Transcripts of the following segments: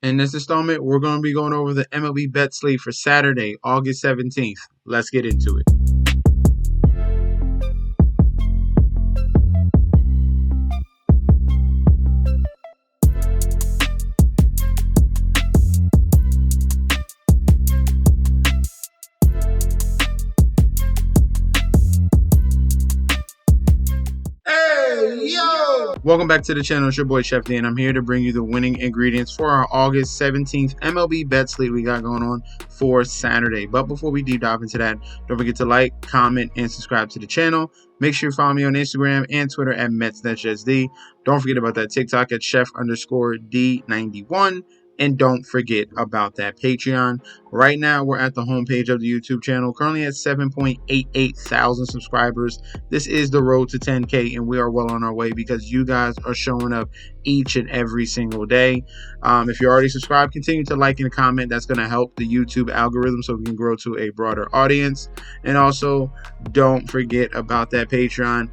In this installment, we're going to be going over the MLB bet slate for Saturday, August 17th. Let's get into it. Welcome back to the channel. It's your boy Chef D, and I'm here to bring you the winning ingredients for our August 17th MLB bet slate we got going on for Saturday. But before we deep dive into that, don't forget to like, comment, and subscribe to the channel. Make sure you follow me on Instagram and Twitter at MetsNetJSD. Don't forget about that TikTok at Chef_D91. And don't forget about that Patreon. Right now, we're at the homepage of the YouTube channel, currently at 7.88 thousand subscribers. This is the road to 10K, and we are well on our way because you guys are showing up each and every single day. If you're already subscribed, continue to like and comment. That's going to help the YouTube algorithm so we can grow to a broader audience. And also, don't forget about that Patreon.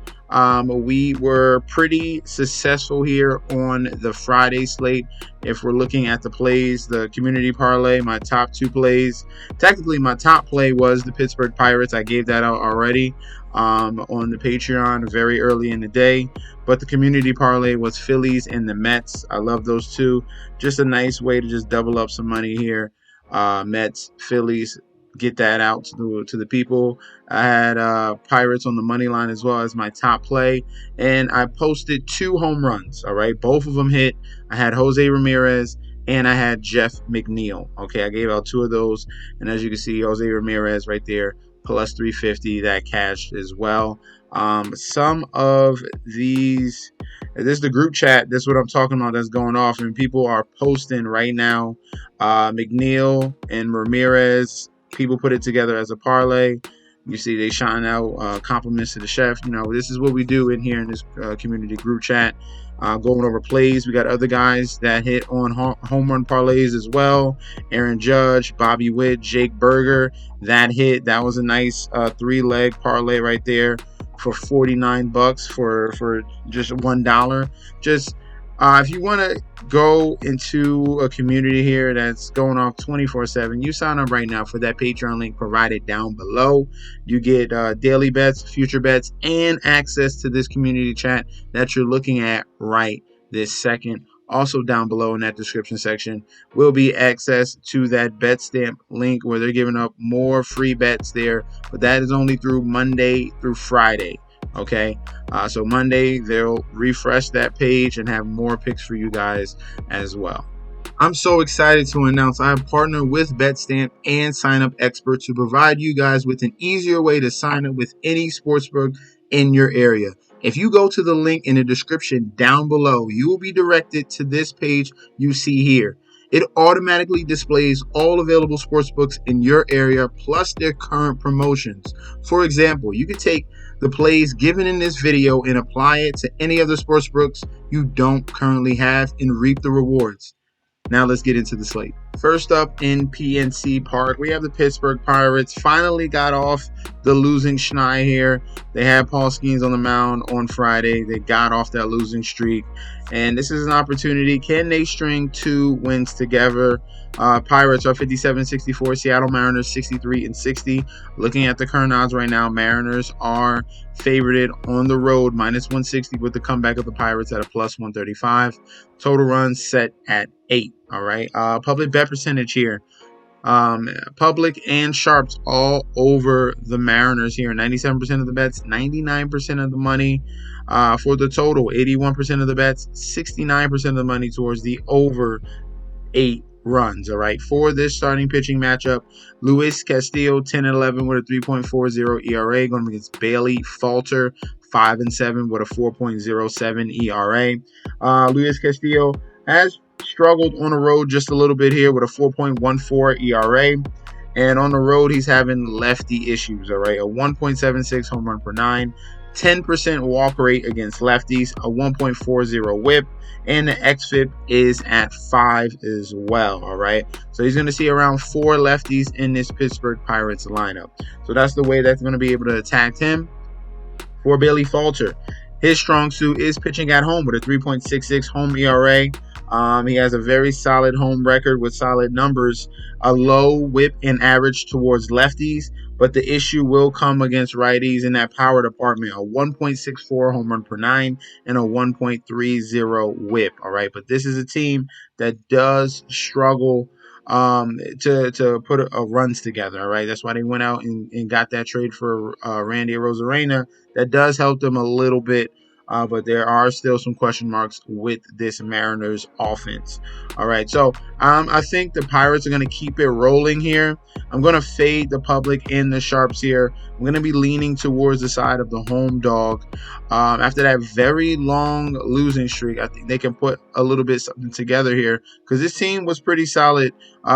We were pretty successful here on the Friday slate. If we're looking at the plays, the community parlay, my top two plays, technically my top play was the Pittsburgh Pirates. I gave that out already on the Patreon very early in the day. But the community parlay was Phillies and the Mets. I love those two. Just a nice way to just double up some money here. Mets, Phillies. Get that out to the people. I had Pirates on the money line as well as my top play, and I posted 2 home runs. All right, both of them hit. I had Jose Ramirez and I had Jeff McNeil. Okay, I gave out 2 of those, and as you can see, Jose Ramirez right there plus 350 that cashed as well. Some of these, this is the group chat. This is what I'm talking about that's going off, and people are posting right now. McNeil and Ramirez. People put it together as a parlay. You see they shine out compliments to the chef. You know, this is what we do in here in this community group chat. Going over plays. We got other guys that hit on home run parlays as well. Aaron Judge, Bobby Witt, Jake Berger. That hit. That was a nice 3-leg parlay right there for $49 for just $1. Just if you want to go into a community here that's going off 24/7, you sign up right now for that Patreon link provided down below. You get daily bets, future bets, and access to this community chat that you're looking at right this second. Also down below in that description section will be access to that bet stamp link where they're giving up more free bets there, but that is only through Monday through Friday. Okay, so Monday they'll refresh that page and have more picks for you guys as well. I'm so excited to announce I have partnered with BetStamp and Sign Up Expert to provide you guys with an easier way to sign up with any sportsbook in your area. If you go to the link in the description down below, you will be directed to this page you see here. It automatically displays all available sportsbooks in your area plus their current promotions. For example, you could take the plays given in this video and apply it to any other sportsbooks you don't currently have and reap the rewards. Now let's get into the slate. First up in PNC Park, we have the Pittsburgh Pirates. Finally got off the losing schneid here. They had Paul Skeens on the mound on Friday. They got off that losing streak. And this is an opportunity. Can they string 2 wins together? Pirates are 57-64. Seattle Mariners 63-60. Looking at the current odds right now, Mariners are favored on the road -160 with the comeback of the Pirates at a +135. Total runs set at 8. All right. Public bet percentage here. Public and sharps all over the Mariners here. 97% of the bets, 99% of the money. For the total, 81% of the bets, 69% of the money towards the over 8 runs. All right. For this starting pitching matchup, Luis Castillo 10-11 with a 3.40 ERA, going against Bailey Falter 5-7 with a 4.07 ERA. Luis Castillo has struggled on the road just a little bit here with a 4.14 ERA. And on the road, he's having lefty issues. All right. A 1.76 home run per 9. 10% walk rate against lefties, a 1.40 whip, and the xFIP is at 5 as well. All right, so he's going to see around 4 lefties in this Pittsburgh Pirates lineup. So that's the way that's going to be able to attack him. For Bailey Falter, his strong suit is pitching at home with a 3.66 home ERA. He has a very solid home record with solid numbers, a low whip and average towards lefties, but the issue will come against righties in that power department. A 1.64 home run per nine and a 1.30 whip. All right, but this is a team that does struggle to put runs together. All right, that's why they went out and got that trade for Randy Arozarena. That does help them a little bit. But there are still some question marks with this Mariners offense. All right, so I think the Pirates are going to keep it rolling here. I'm going to fade the public in the sharps here. I'm going to be leaning towards the side of the home dog. After that very long losing streak, I think they can put a little bit something together here because this team was pretty solid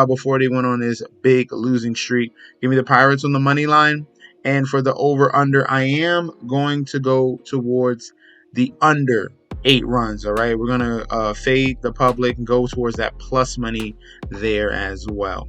before they went on this big losing streak. Give me the Pirates on the money line. And for the over-under, I am going to go towards the under 8 runs. All right, we're gonna fade the public and go towards that plus money there as well.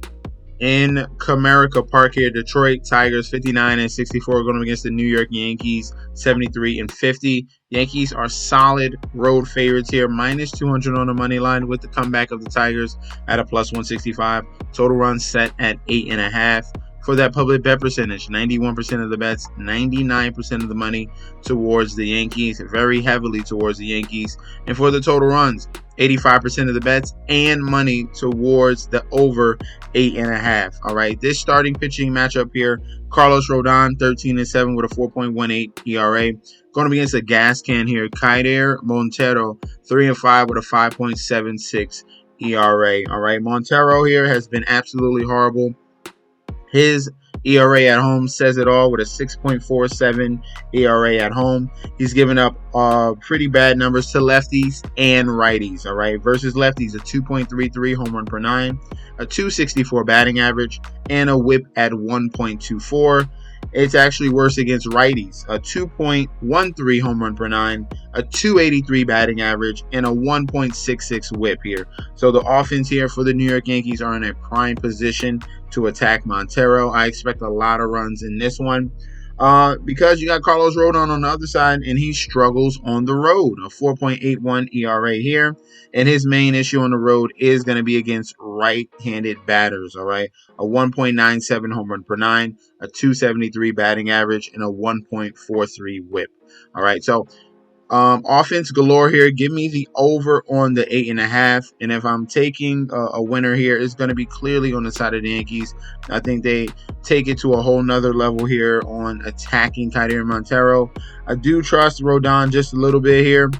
In Comerica Park here, Detroit Tigers 59-64 going against the New York Yankees 73-50. Yankees are solid road favorites here, minus 200 on the money line with the comeback of the Tigers at a plus 165. Total runs set at 8.5. For that public bet percentage, 91% of the bets, 99% of the money towards the Yankees, very heavily towards the Yankees. And for the total runs, 85% of the bets and money towards the over 8.5. All right, this starting pitching matchup here, Carlos Rodon, 13-7 with a 4.18 ERA. Going up against a gas can here, Kaider Montero, 3-5 with a 5.76 ERA. All right, Montero here has been absolutely horrible. His ERA at home says it all with a 6.47 ERA at home. He's given up pretty bad numbers to lefties and righties, all right? Versus lefties, a 2.33 home run per nine, a 264 batting average, and a whip at 1.24. It's actually worse against righties, a 2.13 home run per nine, a 283 batting average, and a 1.66 whip here. So the offense here for the New York Yankees are in a prime position to attack Montero. I expect a lot of runs in this one. Because you got Carlos Rodon on the other side, and he struggles on the road. A 4.81 ERA here. And his main issue on the road is going to be against right-handed batters, all right? A 1.97 home run per nine, a 273 batting average, and a 1.43 whip. All right, so offense galore here. Give me the over on the 8.5. And if I'm taking a winner here, it's going to be clearly on the side of the Yankees. I think they take it to a whole nother level here on attacking Kaider Montero. I do trust Rodon just a little bit here.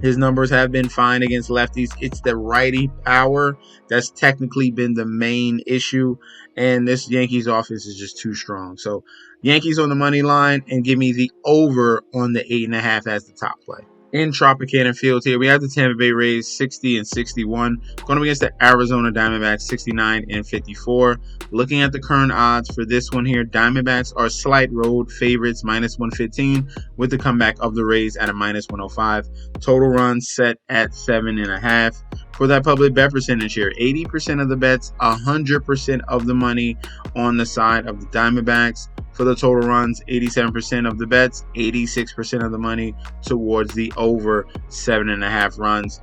His numbers have been fine against lefties. It's the righty power that's technically been the main issue. And this Yankees offense is just too strong. So Yankees on the money line and give me the over on the 8.5 as the top play. In Tropicana Field here, we have the Tampa Bay Rays 60-61 going up against the Arizona Diamondbacks 69-54. Looking at the current odds for this one here, Diamondbacks are slight road favorites, minus 115, with the comeback of the Rays at a minus 105. Total runs set at 7.5. For that public bet percentage here, 80% of the bets, 100% of the money on the side of the Diamondbacks. For the total runs, 87% of the bets, 86% of the money towards the over 7.5 runs.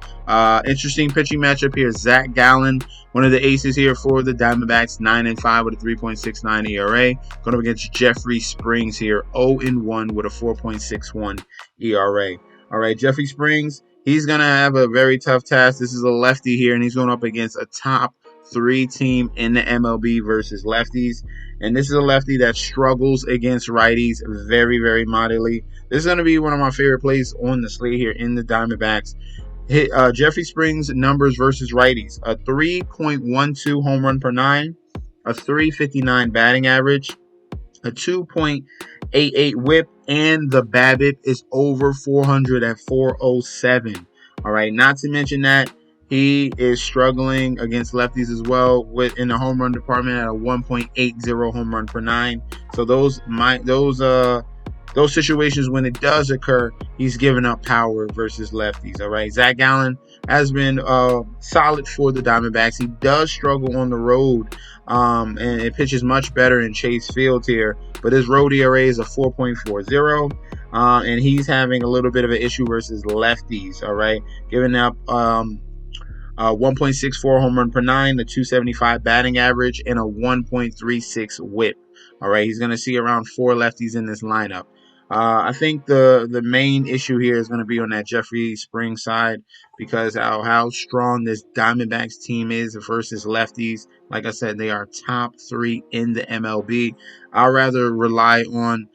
Interesting pitching matchup here. Zach Gallen, one of the aces here for the Diamondbacks, 9-5 with a 3.69 ERA. Going up against Jeffrey Springs here, 0-1 with a 4.61 ERA. All right, Jeffrey Springs, he's going to have a very tough task. This is a lefty here, and he's going up against a top 3 team in the MLB versus lefties. And this is a lefty that struggles against righties very, very mightily. This is going to be one of my favorite plays on the slate here in the Diamondbacks. Jeffrey Springs numbers versus righties. A 3.12 home run per nine, a 359 batting average, a 2.88 whip, and the BABIP is over 400 at 407. All right, not to mention that he is struggling against lefties as well in the home run department at a 1.80 home run per nine. So those situations when it does occur, he's giving up power versus lefties. All right, Zach Gallen has been solid for the Diamondbacks. He does struggle on the road, and it pitches much better in Chase Field here. But his road ERA is a 4.40, and he's having a little bit of an issue versus lefties. All right, giving up 1.64 home run per nine, a 275 batting average, and a 1.36 whip. All right, he's going to see around 4 lefties in this lineup. I think the main issue here is going to be on that Jeffrey Springs side, because how strong this Diamondbacks team is versus lefties. Like I said, they are top 3 in the MLB. I'd rather rely on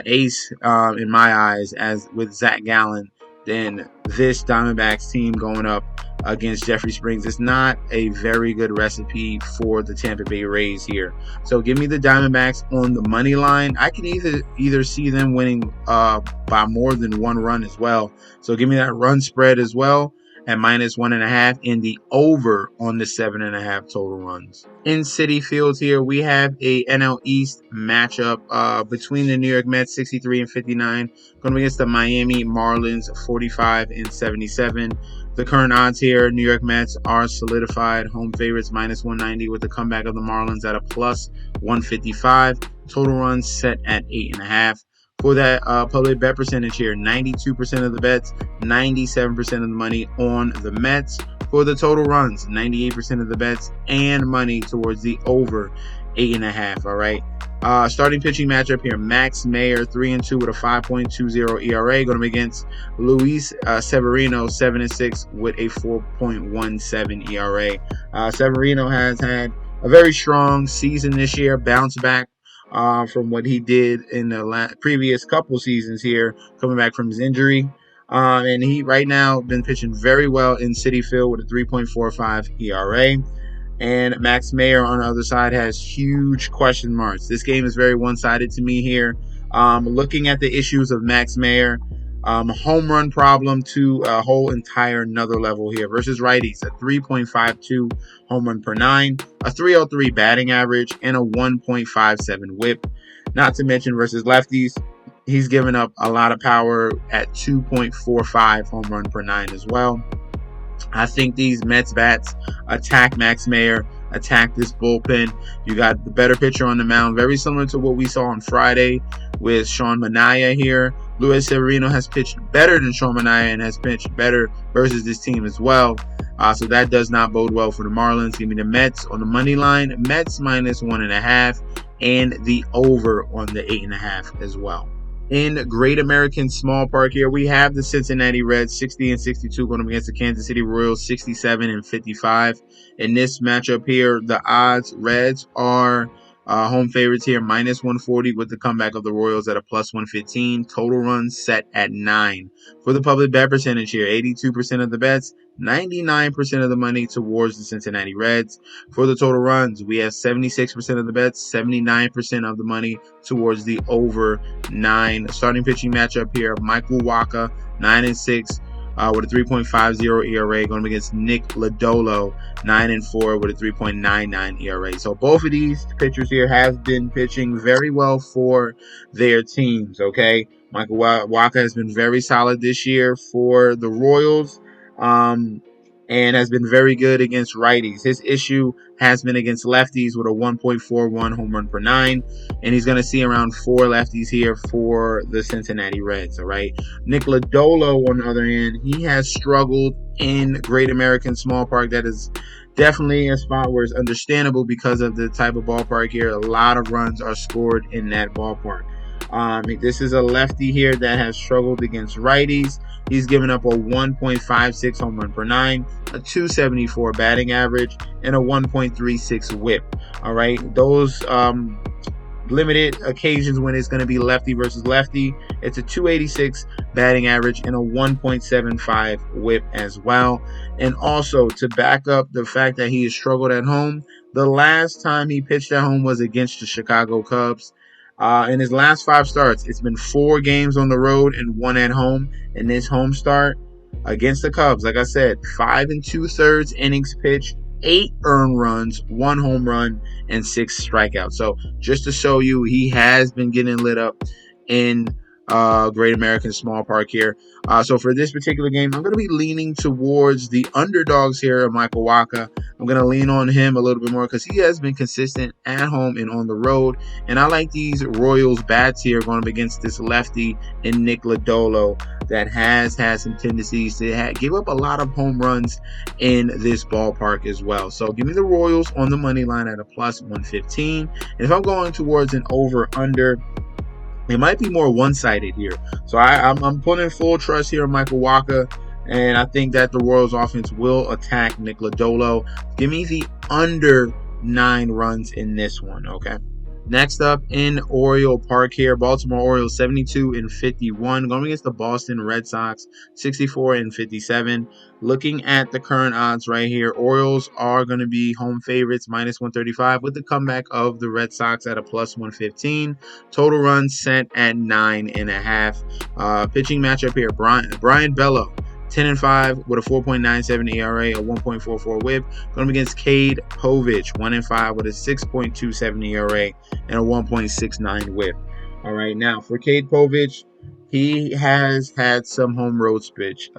ace in my eyes, as with Zach Gallen, than this Diamondbacks team going up against Jeffrey Springs. It's not a very good recipe for the Tampa Bay Rays here. So give me the Diamondbacks on the money line. I can either see them winning by more than 1 run as well. So give me that run spread as well at -1.5 in the over on the 7.5 total runs. In Citi Field here, we have a NL East matchup between the New York Mets 63 and 59 going against the Miami Marlins 45 and 77. The current odds here, New York Mets are solidified home favorites -190 with the comeback of the Marlins at a +155. Total runs set at 8.5. For that public bet percentage here, 92% of the bets, 97% of the money on the Mets. For the total runs, 98% of the bets and money towards the over 8.5. All right. Starting pitching matchup here, Max Meyer 3-2 with a 5.20 ERA, going up against Luis Severino 7-6 with a 4.17 ERA. Severino has had a very strong season this year, bounced back from what he did in the previous couple seasons here, coming back from his injury. And he right now been pitching very well in Citi Field with a 3.45 ERA. And Max Meyer on the other side has huge question marks. This game is very one-sided to me here. Looking at the issues of Max Meyer, home run problem to a whole entire another level here versus righties. A 3.52 home run per nine, a 303 batting average, and a 1.57 whip. Not to mention versus lefties, he's given up a lot of power at 2.45 home run per nine as well. I think these Mets bats attack Max Meyer, attack this bullpen. You got the better pitcher on the mound, very similar to what we saw on Friday with Sean Manaea here. Luis Severino has pitched better than Sean Manaea and has pitched better versus this team as well. So that does not bode well for the Marlins. Give me the Mets on the money line, Mets -1.5, and the over on the 8.5 as well. In Great American Small Park here, we have the Cincinnati Reds 60 and 62 going up against the Kansas City Royals 67 and 55. In this matchup here, the odds, Reds are home favorites here, -140 with the comeback of the Royals at a +115. Total runs set at 9. For the public bet percentage here, 82% of the bets, 99% of the money towards the Cincinnati Reds. For the total runs, we have 76% of the bets, 79% of the money towards the over 9. Starting pitching matchup here, Michael Wacha, 9-6. With a 3.50 ERA going against Nick Lodolo, 9-4 with a 3.99 ERA. So both of these pitchers here have been pitching very well for their teams, okay? Michael Wacha has been very solid this year for the Royals. And has been very good against righties. His issue has been against lefties with a 1.41 home run per nine, and he's going to see around 4 lefties here for the Cincinnati Reds, all right? Nick Lodolo, on the other hand, he has struggled in Great American Small Park. That is definitely a spot where it's understandable because of the type of ballpark here. A lot of runs are scored in that ballpark. This is a lefty here that has struggled against righties. He's given up a 1.56 home run per nine, a 274 batting average, and a 1.36 whip. All right, those limited occasions when it's going to be lefty versus lefty, it's a 286 batting average and a 1.75 whip as well. And also, to back up the fact that he has struggled at home, the last time he pitched at home was against the Chicago Cubs. In his last 5 starts, it's been 4 games on the road and 1 at home. In this home start against the Cubs, like I said, 5 2/3 innings pitched, 8 earned runs, 1 home run, and 6 strikeouts. So just to show you, he has been getting lit up in Great American Small Park here. So for this particular game, I'm going to be leaning towards the underdogs here of Michael Wacha. I'm going to lean on him a little bit more because he has been consistent at home and on the road. And I like these Royals bats here going up against this lefty in Nick Lodolo. that has had some tendencies to give up a lot of home runs in this ballpark as well. So give me the Royals on the money line at a plus 115. And if I'm going towards an over-under, it might be more one-sided here. So I'm putting full trust here on Michael Wacha, and I think that the Royals offense will attack Nick Lodolo. Give me the under 9 runs in this one, okay? Next up in Oriole Park here, Baltimore Orioles 72-51 going against the Boston Red Sox 64-57. Looking at the current odds right here, Orioles are going to be home favorites minus 135 with the comeback of the Red Sox at a plus 115. Total runs set at 9.5. Pitching matchup here, Brian Bello 10-5 with a 4.97 ERA, a 1.44 WHIP. Going up against Cade Povich, 1-5 with a 6.27 ERA and a 1.69 WHIP. All right, now for Cade Povich, he has had some home road splits.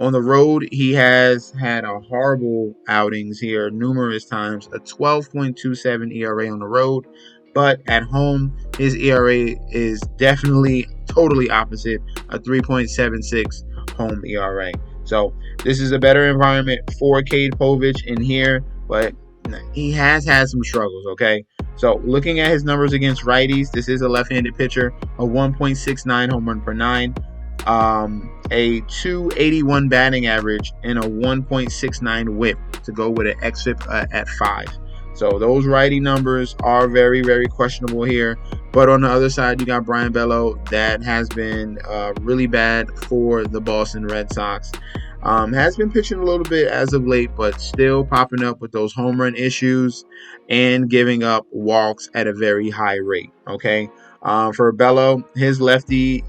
On the road, he has had a horrible outings here numerous times, a 12.27 ERA on the road. But at home, his ERA is definitely totally opposite, a 3.76 home ERA. So this is a better environment for Cade Povich in here, but he has had some struggles, okay? So looking at his numbers against righties, this is a left-handed pitcher, a 1.69 home run per 9, a 281 batting average, and a 1.69 whip to go with an xFIP at 5. So those righty numbers are very, very questionable here. But on the other side, you got Brian Bello. That has been really bad for the Boston Red Sox. Has been pitching a little bit as of late, but still popping up with those home run issues and giving up walks at a very high rate. Okay, for Bello, his lefty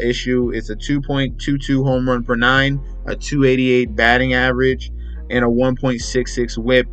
issue is a 2.22 home run per 9, a 288 batting average, and a 1.66 whip.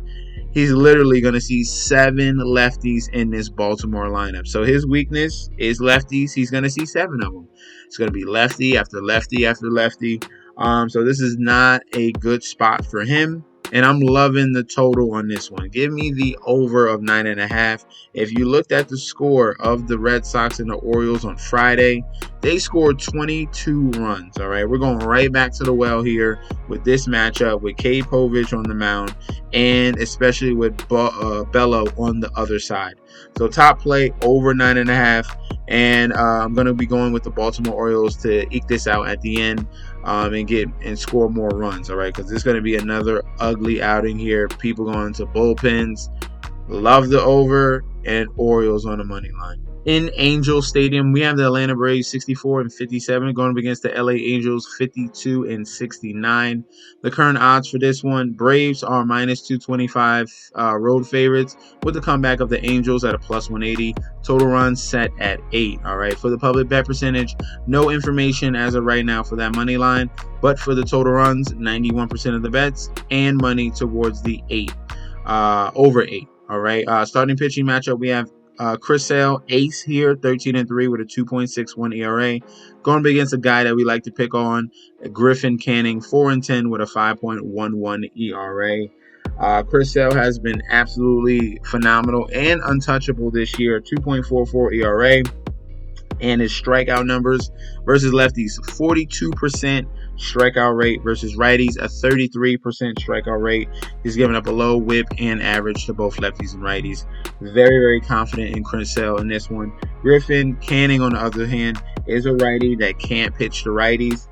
He's literally going to see 7 lefties in this Baltimore lineup. So his weakness is lefties. He's going to see 7 of them. It's going to be lefty after lefty after lefty. So this is not a good spot for him. And I'm loving the total on this one. Give me the over of 9.5. If you looked at the score of the Red Sox and the Orioles on Friday, they scored 22 runs. All right, we're going right back to the well here with this matchup with Cade Povich on the mound, and especially with Bello on the other side. So top play over 9.5, and I'm going to be going with the Baltimore Orioles to eke this out at the end. And score more runs, all right? Because this is going to be another ugly outing here. People going to bullpens. Love the over, and Orioles on the money line. In Angel Stadium, we have the Atlanta Braves 64-57 going up against the LA Angels 52-69. The current odds for this one, Braves are minus 225 road favorites with the comeback of the Angels at a plus 180. Total runs set at 8. All right, for the public bet percentage, no information as of right now for that money line, but for the total runs, 91% of the bets and money towards the 8, over 8. All right, starting pitching matchup, we have Chris Sale, ace here, 13-3 with a 2.61 ERA. Going up against a guy that we like to pick on, Griffin Canning, 4-10 with a 5.11 ERA. Chris Sale has been absolutely phenomenal and untouchable this year, 2.44 ERA. And his strikeout numbers versus lefties, 42% strikeout rate versus righties, a 33% strikeout rate. He's given up a low whip and average to both lefties and righties. Very, very confident in Chris Sale in this one. Griffin Canning, on the other hand, is a righty that can't pitch to righties.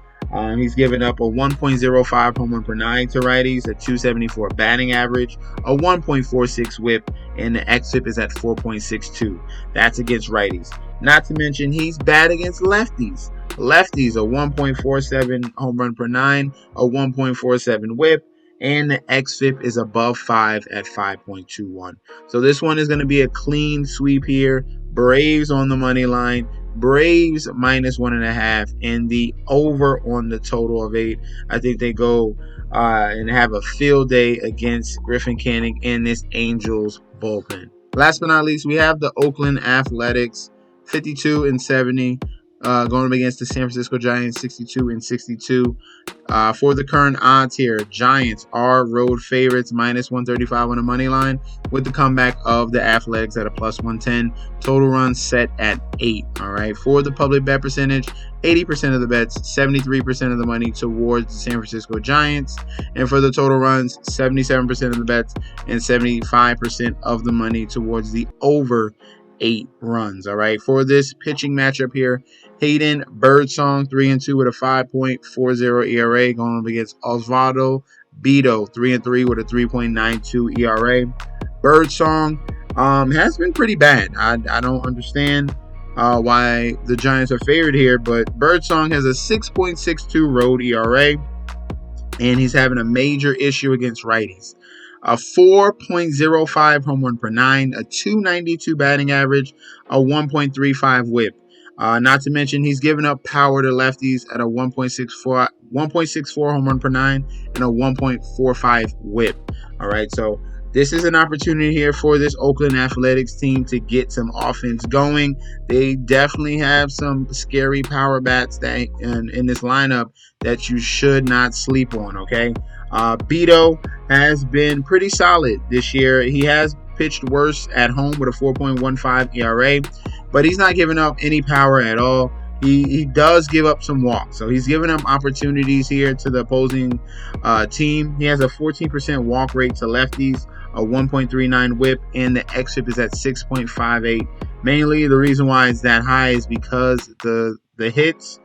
He's given up a 1.05 home run per 9 to righties, a 274 batting average, a 1.46 whip, and the xFIP is at 4.62. That's against righties. Not to mention, he's bad against lefties. Lefties, a 1.47 home run per 9, a 1.47 whip, and the xFIP is above 5 at 5.21. So this one is going to be a clean sweep here. Braves on the money line. Braves minus 1.5, and the over on the total of 8. I think they go and have a field day against Griffin Canning in this Angels bullpen. Last but not least, we have the Oakland Athletics 52-70 going up against the San Francisco Giants, 62-62. For the current odds here, Giants are road favorites, -135 on the money line, with the comeback of the Athletics at a +110. Total runs set at 8. All right. For the public bet percentage, 80% of the bets, 73% of the money towards the San Francisco Giants. And for the total runs, 77% of the bets and 75% of the money towards the over 8 runs. All right. For this pitching matchup here, Hayden Birdsong 3-2 with a 5.40 ERA, going up against Osvaldo Bido 3-3 with a 3.92 ERA. Birdsong has been pretty bad. I don't understand why the Giants are favored here, but Birdsong has a 6.62 road ERA, and he's having a major issue against righties. A 4.05 home run per 9, a 292 batting average, a 1.35 whip. Not to mention, he's given up power to lefties at a 1.64 home run per 9 and a 1.45 whip. All right, so this is an opportunity here for this Oakland Athletics team to get some offense going. They definitely have some scary power bats that in this lineup that you should not sleep on, okay? Bido has been pretty solid this year. He has pitched worse at home with a 4.15 ERA, but he's not giving up any power at all. He does give up some walks, so he's giving up opportunities here to the opposing team. He has a 14% walk rate to lefties, a 1.39 whip, and the xFIP is at 6.58. Mainly the reason why it's that high is because the hits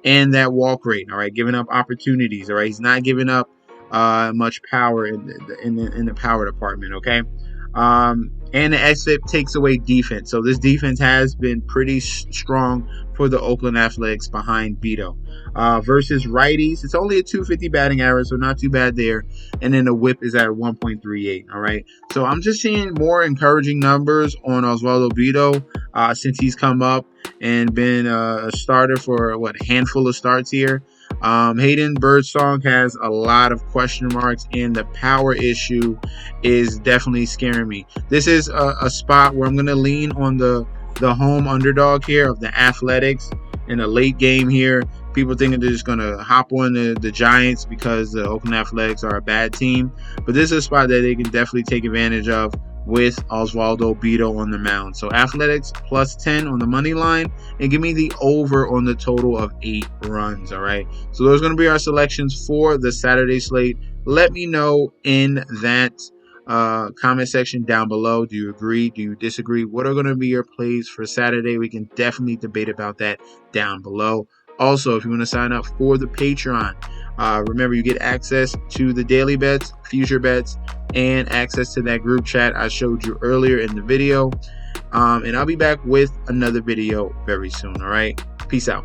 and that walk rate. All right, giving up opportunities. All right, he's not giving up much power in the power department. Okay. And the xFIP takes away defense. So this defense has been pretty strong for the Oakland Athletics behind Bido. Versus righties, it's only a 250 batting average, so not too bad there. And then the whip is at 1.38. All right. So I'm just seeing more encouraging numbers on Osvaldo Bido since he's come up and been a starter for a handful of starts here. Hayden Birdsong has a lot of question marks, and the power issue is definitely scaring me. This is a spot where I'm going to lean on the home underdog here of the Athletics in a late game here. People thinking they're just going to hop on the Giants because the Oakland Athletics are a bad team. But this is a spot that they can definitely take advantage of with Osvaldo Bido on the mound. So Athletics +10 on the money line, and give me the over on the total of 8 runs. All right. So those are going to be our selections for the Saturday slate. Let me know in that comment section down below. Do you agree? Do you disagree? What are going to be your plays for Saturday? We can definitely debate about that down below. Also, if you want to sign up for the Patreon, remember you get access to the daily bets, future bets, and access to that group chat I showed you earlier in the video. And I'll be back with another video very soon. All right. Peace out.